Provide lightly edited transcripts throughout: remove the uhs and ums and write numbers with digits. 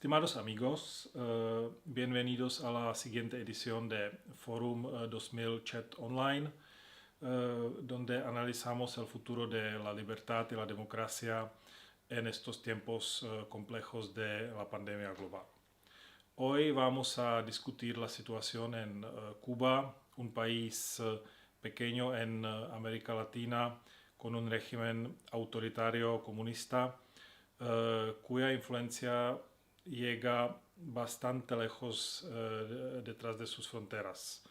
Estimados amigos, bienvenidos a la siguiente edición de Forum 2000 Chat Online, donde analizamos el futuro de la libertad y la democracia en estos tiempos complejos de la pandemia global. Hoy vamos a discutir la situación en Cuba, un país pequeño en América Latina con un régimen autoritario comunista cuya influencia llega bastante lejos detrás de sus fronteras.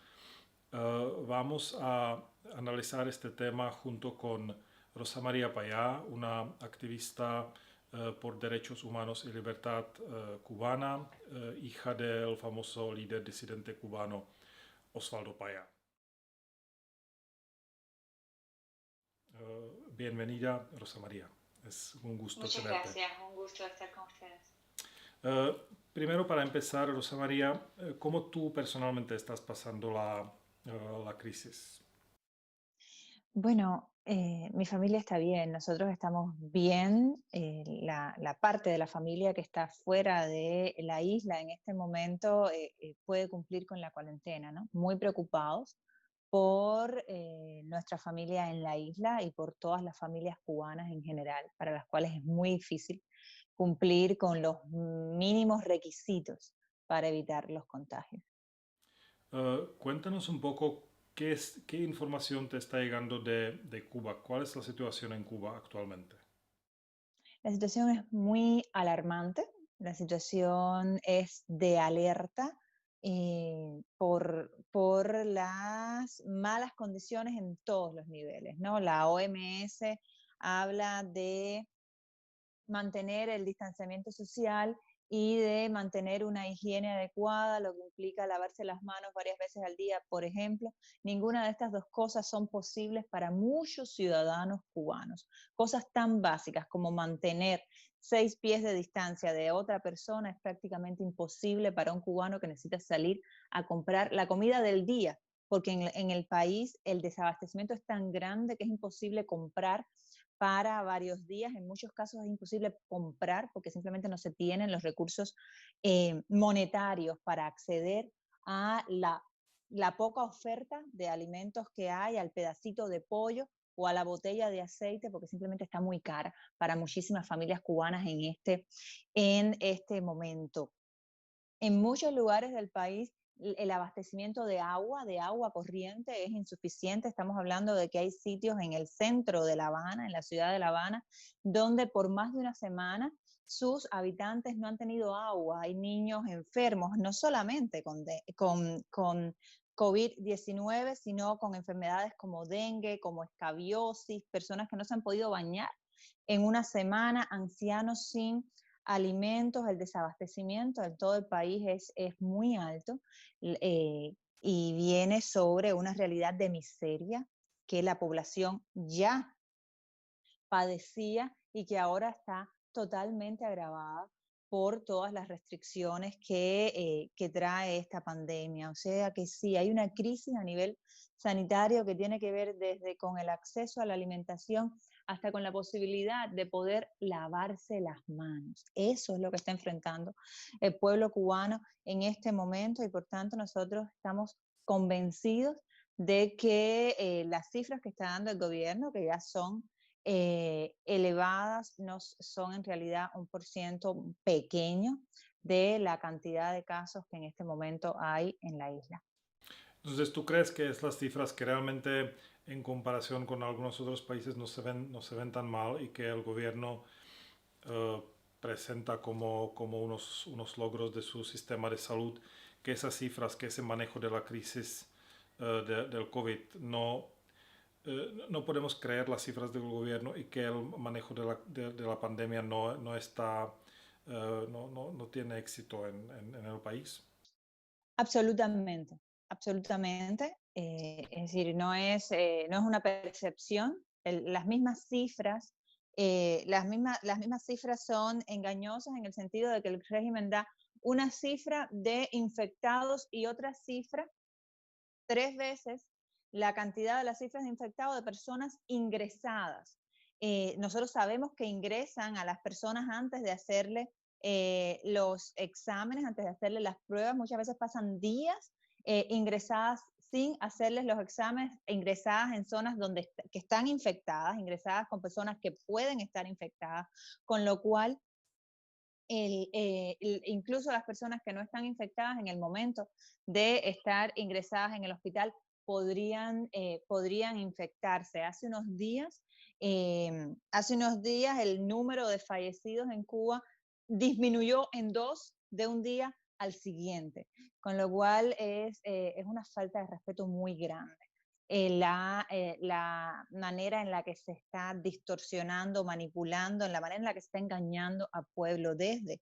Vamos a analizar este tema junto con Rosa María Payá, una activista por derechos humanos y libertad cubana, hija del famoso líder disidente cubano Osvaldo Payá. Bienvenida, Rosa María. Es un gusto Muchas tenerte. gracias, un gusto estar con ustedes. Eh, Primero, para empezar, Rosa María, ¿cómo tú personalmente estás pasando la crisis? Bueno, mi familia está bien, nosotros estamos bien. La parte de la familia que está fuera de la isla en este momento puede cumplir con la cuarentena, ¿no? Muy preocupados por nuestra familia en la isla y por todas las familias cubanas en general, para las cuales es muy difícil cumplir con los mínimos requisitos para evitar los contagios. Cuéntanos un poco qué información te está llegando de Cuba. ¿Cuál es la situación en Cuba actualmente? La situación es muy alarmante, la situación es de alerta por las malas condiciones en todos los niveles, ¿no? La OMS habla de mantener el distanciamiento social y de mantener una higiene adecuada, lo que implica lavarse las manos varias veces al día, por ejemplo. Ninguna de estas dos cosas son posibles para muchos ciudadanos cubanos. Cosas tan básicas como mantener 6 pies de distancia de otra persona es prácticamente imposible para un cubano que necesita salir a comprar la comida del día, porque en el país el desabastecimiento es tan grande que es imposible comprar para varios días. En muchos casos es imposible comprar porque simplemente no se tienen los recursos monetarios para acceder a la poca oferta de alimentos que hay, al pedacito de pollo o a la botella de aceite, porque simplemente está muy cara para muchísimas familias cubanas en este momento. En muchos lugares del país el abastecimiento de agua corriente es insuficiente. Estamos hablando de que hay sitios en el centro de La Habana, en la ciudad de La Habana, donde por más de una semana sus habitantes no han tenido agua. Hay niños enfermos, no solamente con COVID-19, sino con enfermedades como dengue, como escabiosis, personas que no se han podido bañar en una semana, ancianos sin alimentos. El desabastecimiento en todo el país es muy alto y viene sobre una realidad de miseria que la población ya padecía y que ahora está totalmente agravada por todas las restricciones que trae esta pandemia. O sea que sí, hay una crisis a nivel sanitario que tiene que ver desde con el acceso a la alimentación hasta con la posibilidad de poder lavarse las manos. Eso es lo que está enfrentando el pueblo cubano en este momento y por tanto nosotros estamos convencidos de que las cifras que está dando el gobierno, que ya son elevadas, no son en realidad un por ciento pequeño de la cantidad de casos que en este momento hay en la isla. Entonces, ¿tú crees que es las cifras que realmente en comparación con algunos otros países no se ven tan mal y que el gobierno eh, presenta como unos logros de su sistema de salud, que esas cifras, que ese manejo de la crisis del COVID, no podemos creer las cifras del gobierno y que el manejo de la pandemia no está, no tiene éxito en el país? Absolutamente, absolutamente. Es decir, no es una percepción. Las mismas cifras, las mismas cifras son engañosas en el sentido de que el régimen da una cifra de infectados y otra cifra 3 veces la cantidad de las cifras de infectados de personas ingresadas. Nosotros sabemos que ingresan a las personas antes de hacerle los exámenes, antes de hacerle las pruebas, muchas veces pasan días ingresadas sin hacerles los exámenes, ingresadas en zonas que están infectadas, ingresadas con personas que pueden estar infectadas, con lo cual incluso las personas que no están infectadas en el momento de estar ingresadas en el hospital podrían infectarse. Hace unos días el número de fallecidos en Cuba disminuyó en 2 de un día al siguiente, con lo cual es una falta de respeto muy grande. La manera en la que se está distorsionando, manipulando, en la manera en la que se está engañando al pueblo desde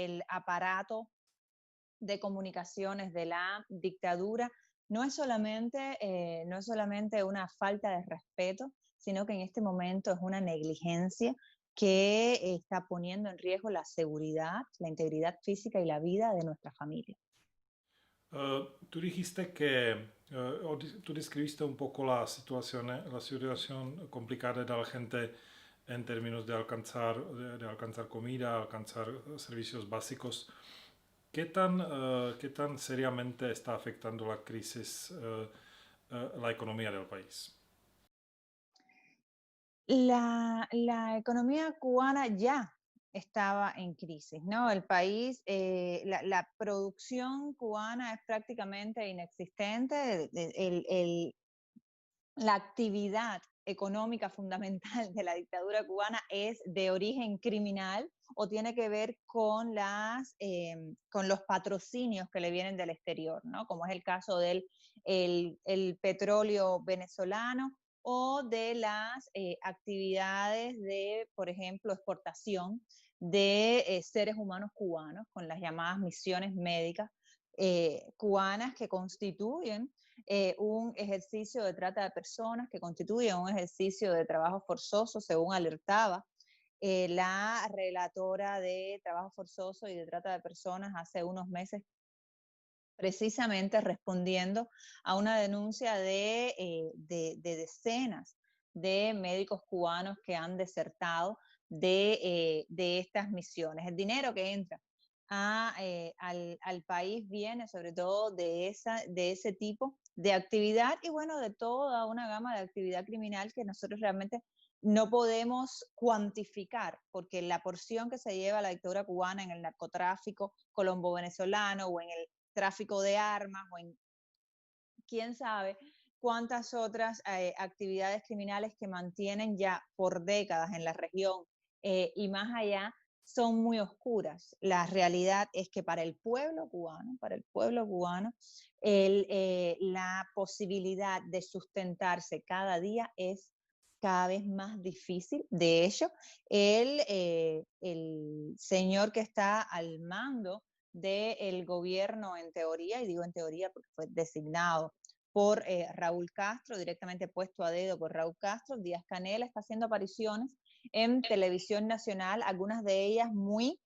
el aparato de comunicaciones de la dictadura, no es solamente una falta de respeto, sino que en este momento es una negligencia que está poniendo en riesgo la seguridad, la integridad física y la vida de nuestra familia. Tú dijiste que, tú describiste un poco la situación complicada de la gente en términos de alcanzar comida, alcanzar servicios básicos. ¿Qué tan seriamente está afectando la crisis la economía del país? La economía cubana ya estaba en crisis, ¿no? El país, la producción cubana es prácticamente inexistente. La actividad económica fundamental de la dictadura cubana es de origen criminal o tiene que ver con los patrocinios que le vienen del exterior, ¿no? Como es el caso del el petróleo venezolano o de las actividades de, por ejemplo, exportación de seres humanos cubanos con las llamadas misiones médicas cubanas que constituyen un ejercicio de trata de personas, que constituye un ejercicio de trabajo forzoso, según alertaba la relatora de trabajo forzoso y de trata de personas hace unos meses, precisamente respondiendo a una denuncia de decenas de médicos cubanos que han desertado de estas misiones. El dinero que entra al país viene sobre todo de ese tipo de actividad y bueno, de toda una gama de actividad criminal que nosotros realmente no podemos cuantificar, porque la porción que se lleva la dictadura cubana en el narcotráfico colombo-venezolano o en el tráfico de armas o en quién sabe cuántas otras actividades criminales que mantienen ya por décadas en la región y más allá son muy oscuras. La realidad es que para el pueblo cubano, la posibilidad de sustentarse cada día es cada vez más difícil. De hecho, el señor que está al mando del gobierno en teoría, y digo en teoría porque fue designado por Raúl Castro, directamente puesto a dedo por Raúl Castro, Díaz Canel está haciendo apariciones en televisión nacional, algunas de ellas muy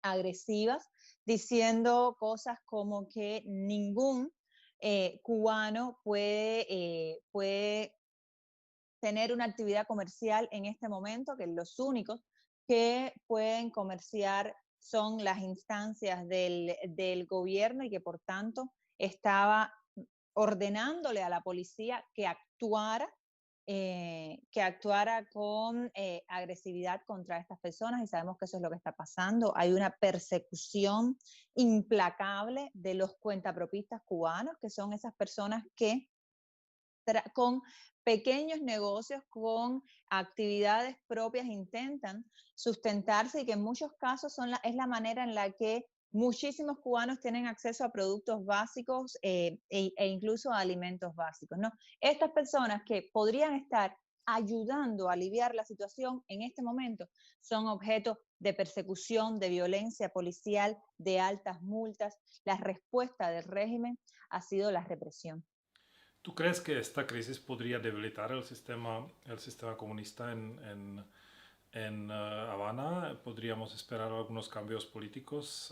agresivas, diciendo cosas como que ningún cubano puede tener una actividad comercial en este momento, que los únicos que pueden comerciar son las instancias del gobierno y que por tanto estaba ordenándole a la policía que actuara con agresividad contra estas personas y sabemos que eso es lo que está pasando. Hay una persecución implacable de los cuentapropistas cubanos, que son esas personas que con pequeños negocios, con actividades propias intentan sustentarse y que en muchos casos es la manera en la que muchísimos cubanos tienen acceso a productos básicos e incluso a alimentos básicos, ¿no? Estas personas que podrían estar ayudando a aliviar la situación en este momento son objeto de persecución, de violencia policial, de altas multas. La respuesta del régimen ha sido la represión. ¿Tú crees que esta crisis podría debilitar el sistema comunista en Habana? ¿Podríamos esperar algunos cambios políticos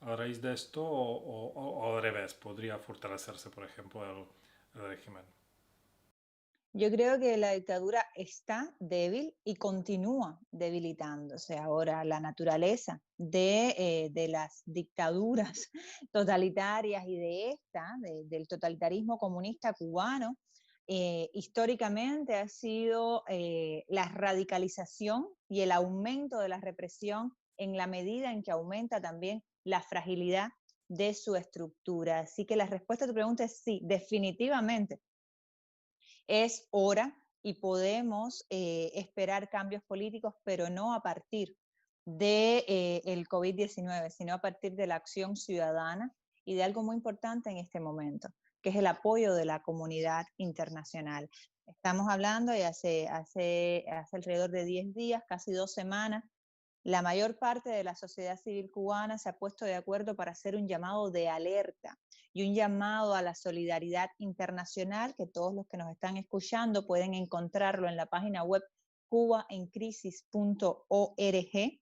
a raíz de esto o al revés? ¿Podría fortalecerse, por ejemplo, el régimen? Yo creo que la dictadura está débil y continúa debilitándose. Ahora, la naturaleza de las dictaduras totalitarias y del totalitarismo comunista cubano, históricamente ha sido la radicalización y el aumento de la represión en la medida en que aumenta también la fragilidad de su estructura. Así que la respuesta a tu pregunta es sí, definitivamente es hora y podemos esperar cambios políticos, pero no a partir del COVID-19, sino a partir de la acción ciudadana y de algo muy importante en este momento, que es el apoyo de la comunidad internacional. Estamos hablando y hace alrededor de 10 días, casi 2 semanas, la mayor parte de la sociedad civil cubana se ha puesto de acuerdo para hacer un llamado de alerta y un llamado a la solidaridad internacional, que todos los que nos están escuchando pueden encontrarlo en la página web cubaencrisis.org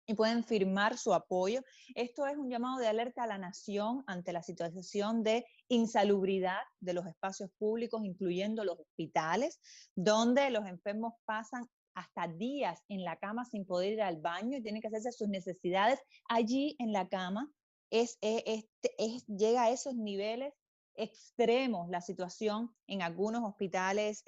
y pueden firmar su apoyo. Esto es un llamado de alerta a la nación ante la situación de insalubridad de los espacios públicos, incluyendo los hospitales, donde los enfermos pasan hasta días en la cama sin poder ir al baño y tienen que hacerse sus necesidades allí en la cama. Llega a esos niveles extremos la situación en algunos hospitales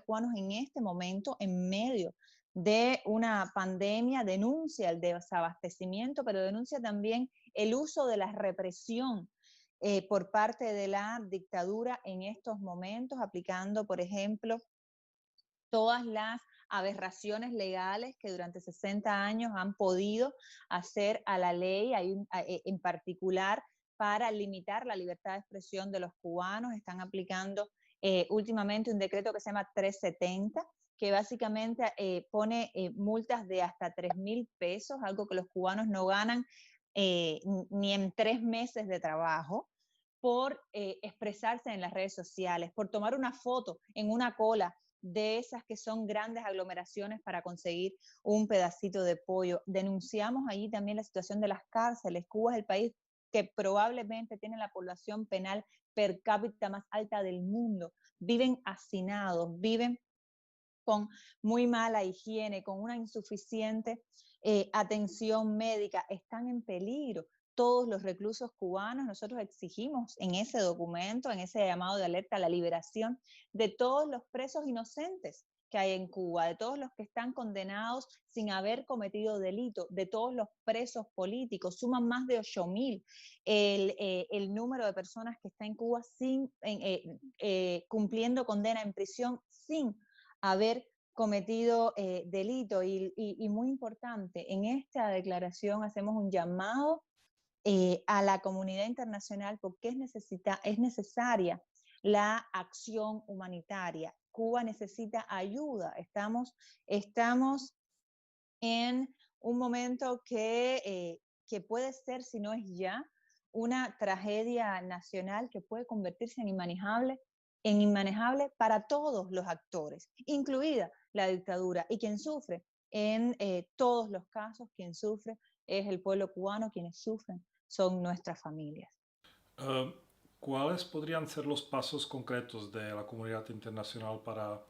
cubanos en este momento, en medio de una pandemia, denuncia el desabastecimiento, pero denuncia también el uso de la represión por parte de la dictadura en estos momentos, aplicando, por ejemplo, todas las aberraciones legales que durante 60 años han podido hacer a la ley, en particular para limitar la libertad de expresión de los cubanos. Están aplicando últimamente un decreto que se llama 370, que básicamente pone multas de hasta 3.000 pesos, algo que los cubanos no ganan ni en 3 meses de trabajo, por expresarse en las redes sociales, por tomar una foto en una cola de esas que son grandes aglomeraciones para conseguir un pedacito de pollo. Denunciamos allí también la situación de las cárceles. Cuba es el país que probablemente tiene la población penal per cápita más alta del mundo. Viven hacinados, viven con muy mala higiene, con una insuficiente atención médica, están en peligro todos los reclusos cubanos. Nosotros exigimos en ese documento, en ese llamado de alerta, la liberación de todos los presos inocentes que hay en Cuba, de todos los que están condenados sin haber cometido delito, de todos los presos políticos. Suman más de 8.000 el número de personas que está en Cuba cumpliendo condena en prisión sin haber cometido delito. Y muy importante, en esta declaración hacemos un llamado a la comunidad internacional porque es necesaria la acción humanitaria. Cuba necesita ayuda. Estamos en un momento que puede ser, si no es ya, una tragedia nacional que puede convertirse en inmanejable para todos los actores, incluida la dictadura. Y quien sufre en todos los casos, quien sufre es el pueblo cubano, quienes sufren son nuestras familias. ¿Cuáles podrían ser los pasos concretos de la comunidad internacional para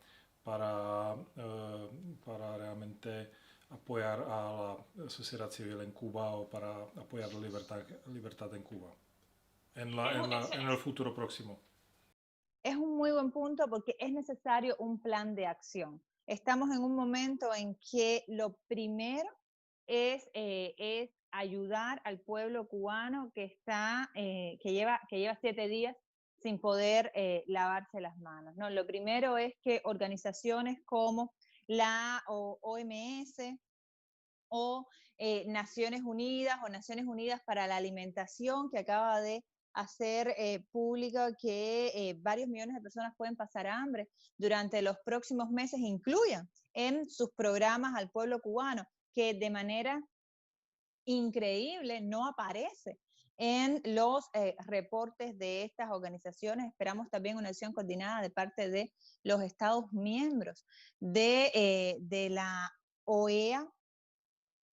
realmente apoyar a la sociedad civil en Cuba o para apoyar la libertad en Cuba en el futuro próximo? Es un muy buen punto porque es necesario un plan de acción. Estamos en un momento en que lo primero es ayudar al pueblo cubano que lleva 7 días sin poder lavarse las manos, ¿no? Lo primero es que organizaciones como la OMS o Naciones Unidas para la Alimentación, que acaba de hacer pública que varios millones de personas pueden pasar hambre durante los próximos meses, incluyan en sus programas al pueblo cubano, que de manera increíble no aparece en los reportes de estas organizaciones. Esperamos también una acción coordinada de parte de los Estados miembros de la OEA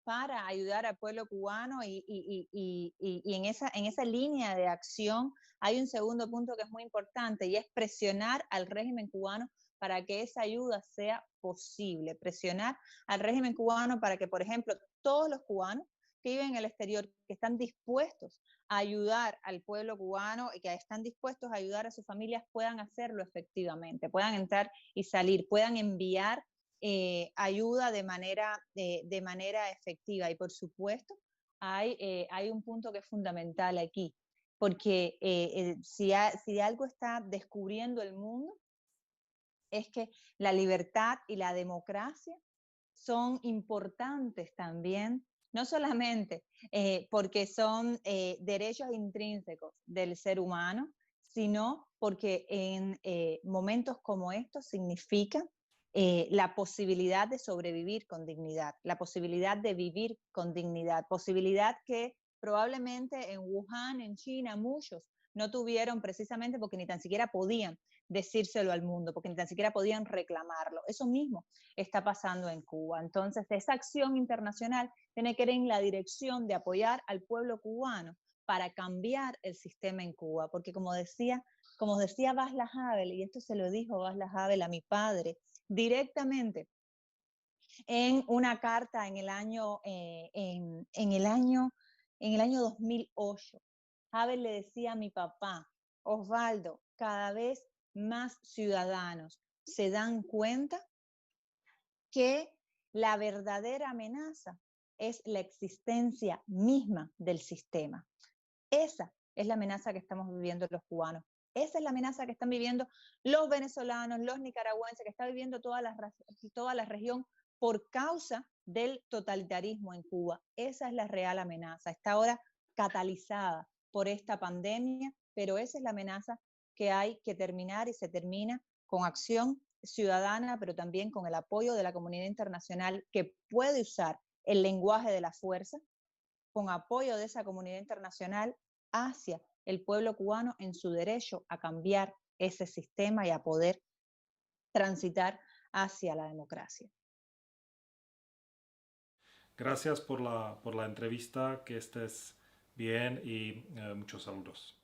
para ayudar al pueblo cubano y en esa línea de acción hay un segundo punto que es muy importante y es presionar al régimen cubano para que esa ayuda sea posible, presionar al régimen cubano para que, por ejemplo, todos los cubanos que viven en el exterior, que están dispuestos a ayudar al pueblo cubano y que están dispuestos a ayudar a sus familias, puedan hacerlo efectivamente, puedan entrar y salir, puedan enviar ayuda de manera efectiva. Y por supuesto, hay un punto que es fundamental aquí, porque si algo está descubriendo el mundo, es que la libertad y la democracia son importantes también, no solamente porque son derechos intrínsecos del ser humano, sino porque en momentos como estos significan la posibilidad de sobrevivir con dignidad, la posibilidad de vivir con dignidad, posibilidad que probablemente en Wuhan, en China, muchos no tuvieron precisamente porque ni tan siquiera podían decírselo al mundo, porque ni tan siquiera podían reclamarlo. Eso mismo está pasando en Cuba. Entonces, esa acción internacional tiene que ir en la dirección de apoyar al pueblo cubano para cambiar el sistema en Cuba, porque como decía Václav Havel, y esto se lo dijo Václav Havel a mi padre directamente en una carta en el año 2008. Havel le decía a mi papá: Osvaldo, cada vez más ciudadanos se dan cuenta que la verdadera amenaza es la existencia misma del sistema. Esa es la amenaza que estamos viviendo los cubanos. Esa es la amenaza que están viviendo los venezolanos, los nicaragüenses, que está viviendo toda la región por causa del totalitarismo en Cuba. Esa es la real amenaza. Está ahora catalizada por esta pandemia, pero esa es la amenaza que hay que terminar, y se termina con acción ciudadana, pero también con el apoyo de la comunidad internacional, que puede usar el lenguaje de la fuerza, con apoyo de esa comunidad internacional hacia el pueblo cubano en su derecho a cambiar ese sistema y a poder transitar hacia la democracia. Gracias por la entrevista, que estés bien y muchos saludos.